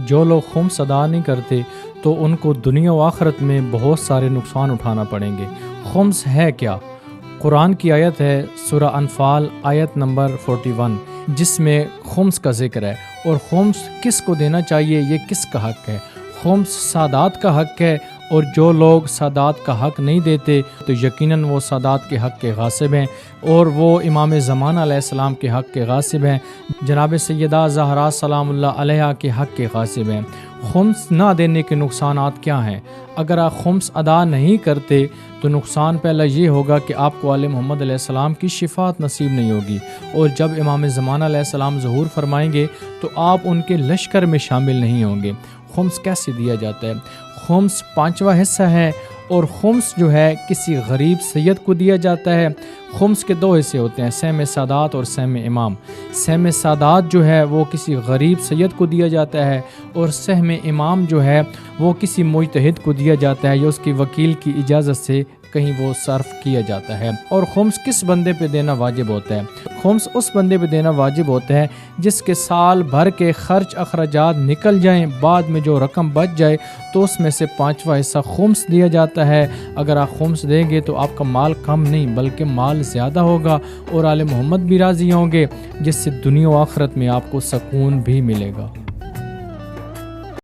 جو لوگ خمس ادا نہیں کرتے تو ان کو دنیا و آخرت میں بہت سارے نقصان اٹھانا پڑیں گے۔ خمس ہے کیا؟ قرآن کی آیت ہے سورہ انفال آیت نمبر 41، جس میں خمس کا ذکر ہے، اور خمس کس کو دینا چاہیے، یہ کس کا حق ہے؟ خمس سادات کا حق ہے، اور جو لوگ سادات کا حق نہیں دیتے تو یقیناً وہ سادات کے حق کے غاصب ہیں، اور وہ امام زمانہ علیہ السلام کے حق کے غاصب ہیں، جناب سیدہ زہرا سلام اللہ علیہا کے حق کے غاصب ہیں۔ خمس نہ دینے کے نقصانات کیا ہیں؟ اگر آپ خمس ادا نہیں کرتے تو نقصان پہلا یہ ہوگا کہ آپ کو آل محمد علیہ السلام کی شفاعت نصیب نہیں ہوگی، اور جب امام زمانہ علیہ السلام ظہور فرمائیں گے تو آپ ان کے لشکر میں شامل نہیں ہوں گے۔ خمس کیسے دیا جاتا ہے؟ خمس 5واں حصہ ہے، اور خمس جو ہے کسی غریب سید کو دیا جاتا ہے۔ خمس کے 2 حصے ہوتے ہیں، سہم سادات اور سہم امام۔ سہم سادات جو ہے وہ کسی غریب سید کو دیا جاتا ہے، اور سہم امام جو ہے وہ کسی مجتہد کو دیا جاتا ہے یا اس کی وکیل کی اجازت سے کہیں وہ صرف کیا جاتا ہے۔ اور خمس کس بندے پہ دینا واجب ہوتا ہے؟ خمس اس بندے پہ دینا واجب ہوتا ہے جس کے سال بھر کے خرچ اخراجات نکل جائیں، بعد میں جو رقم بچ جائے تو اس میں سے 5واں حصہ خمس دیا جاتا ہے۔ اگر آپ خمس دیں گے تو آپ کا مال کم نہیں بلکہ مال زیادہ ہوگا، اور آل محمد بھی راضی ہوں گے، جس سے دنیا و آخرت میں آپ کو سکون بھی ملے گا۔